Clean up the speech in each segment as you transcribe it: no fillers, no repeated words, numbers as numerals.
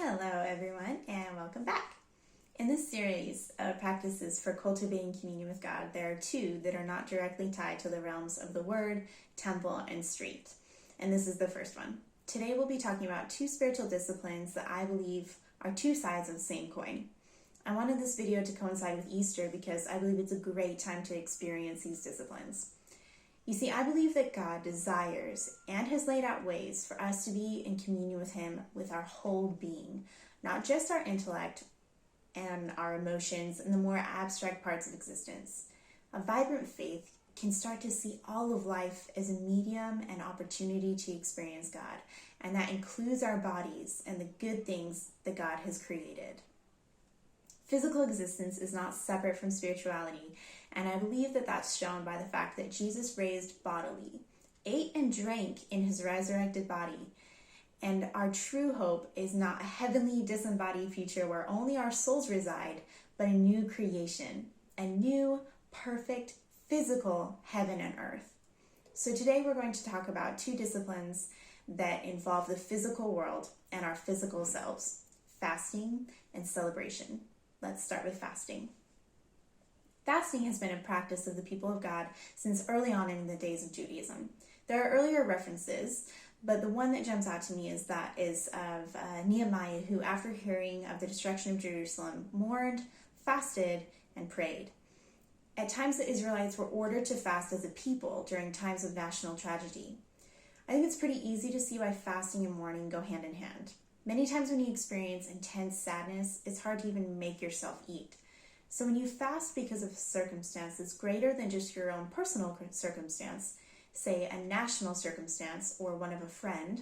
Hello everyone and welcome back. In this series of practices for cultivating communion with God, there are two that are not directly tied to the realms of the Word, temple, and street. And this is the first one. Today we'll be talking about two spiritual disciplines that I believe are two sides of the same coin. I wanted this video to coincide with Easter because I believe it's a great time to experience these disciplines. You see, I believe that God desires and has laid out ways for us to be in communion with Him with our whole being, not just our intellect and our emotions and the more abstract parts of existence. A vibrant faith can start to see all of life as a medium and opportunity to experience God, and that includes our bodies and the good things that God has created. Physical existence is not separate from spirituality, and I believe that that's shown by the fact that Jesus raised bodily, ate and drank in His resurrected body, and our true hope is not a heavenly disembodied future where only our souls reside, but a new creation, a new, perfect, physical heaven and earth. So today we're going to talk about two disciplines that involve the physical world and our physical selves, fasting and celebration. Let's start with fasting. Fasting has been a practice of the people of God since early on in the days of Judaism. There are earlier references, but the one that jumps out to me is of Nehemiah, who after hearing of the destruction of Jerusalem, mourned, fasted, and prayed. At times the Israelites were ordered to fast as a people during times of national tragedy. I think it's pretty easy to see why fasting and mourning go hand in hand. Many times when you experience intense sadness, it's hard to even make yourself eat. So when you fast because of a circumstance that's greater than just your own personal circumstance, say a national circumstance or one of a friend,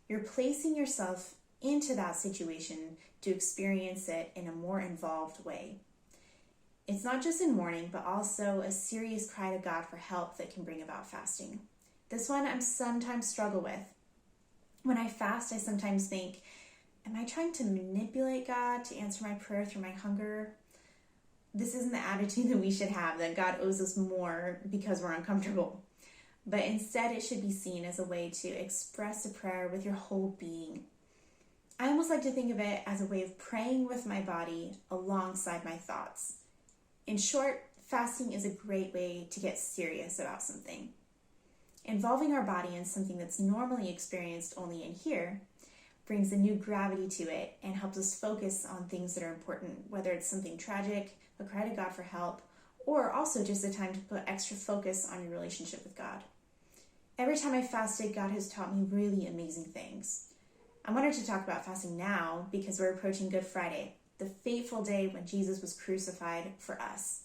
you're placing yourself into that situation to experience it in a more involved way. It's not just in mourning, but also a serious cry to God for help that can bring about fasting. This one I sometimes struggle with. When I fast, I sometimes think, am I trying to manipulate God to answer my prayer through my hunger? This isn't the attitude that we should have, that God owes us more because we're uncomfortable. But instead, it should be seen as a way to express a prayer with your whole being. I almost like to think of it as a way of praying with my body alongside my thoughts. In short, fasting is a great way to get serious about something. Involving our body in something that's normally experienced only in here brings a new gravity to it and helps us focus on things that are important, whether it's something tragic, a cry to God for help, or also just a time to put extra focus on your relationship with God. Every time I fasted, God has taught me really amazing things. I wanted to talk about fasting now because we're approaching Good Friday, the fateful day when Jesus was crucified for us.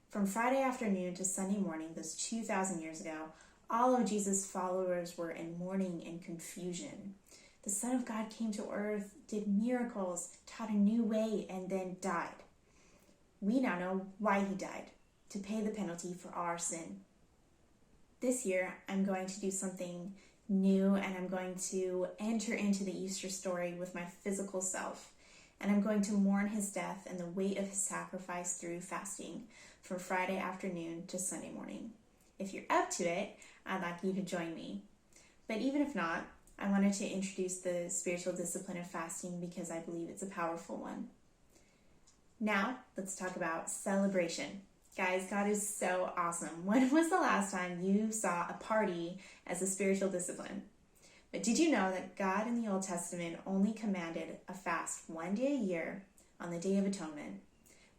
From Friday afternoon to Sunday morning, those 2,000 years ago, all of Jesus' followers were in mourning and confusion. The Son of God came to earth, did miracles, taught a new way, and then died. We now know why He died, to pay the penalty for our sin. This year, I'm going to do something new, and I'm going to enter into the Easter story with my physical self, and I'm going to mourn His death and the weight of His sacrifice through fasting from Friday afternoon to Sunday morning. If you're up to it, I'd like you to join me. But even if not, I wanted to introduce the spiritual discipline of fasting because I believe it's a powerful one. Now, let's talk about celebration. Guys, God is so awesome. When was the last time you saw a party as a spiritual discipline? But did you know that God in the Old Testament only commanded a fast one day a year on the Day of Atonement,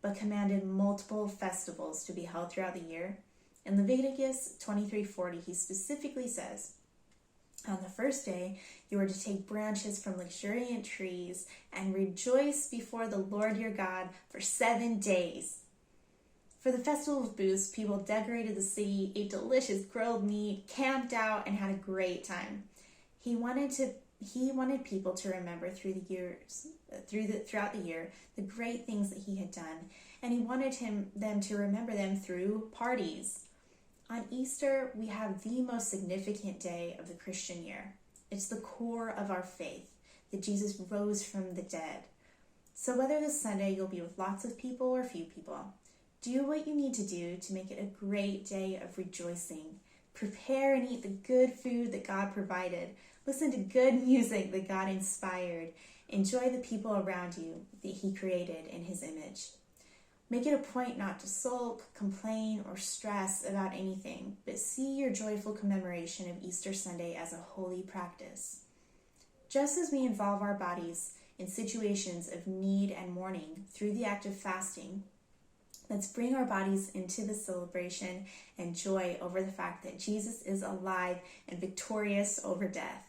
but commanded multiple festivals to be held throughout the year? In Leviticus 23:40, He specifically says, on the first day, you are to take branches from luxuriant trees and rejoice before the Lord your God for 7 days. For the Festival of Booths, people decorated the city, ate delicious grilled meat, camped out, and had a great time. He wanted people to remember throughout the year the great things that He had done, and He wanted them to remember them through parties. On Easter, we have the most significant day of the Christian year. It's the core of our faith, that Jesus rose from the dead. So whether this Sunday you'll be with lots of people or few people, do what you need to do to make it a great day of rejoicing. Prepare and eat the good food that God provided. Listen to good music that God inspired. Enjoy the people around you that He created in His image. Make it a point not to sulk, complain, or stress about anything, but see your joyful commemoration of Easter Sunday as a holy practice. Just as we involve our bodies in situations of need and mourning through the act of fasting, let's bring our bodies into the celebration and joy over the fact that Jesus is alive and victorious over death.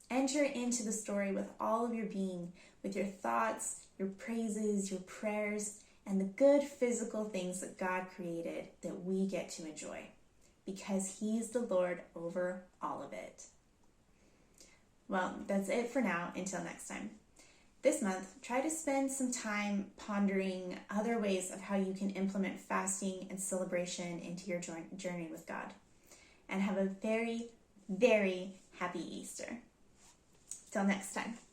Enter into the story with all of your being, with your thoughts, your praises, your prayers, and the good physical things that God created that we get to enjoy, because He's the Lord over all of it. Well, that's it for now. Until next time. This month, try to spend some time pondering other ways of how you can implement fasting and celebration into your journey with God. And have a very, very happy Easter. Till next time.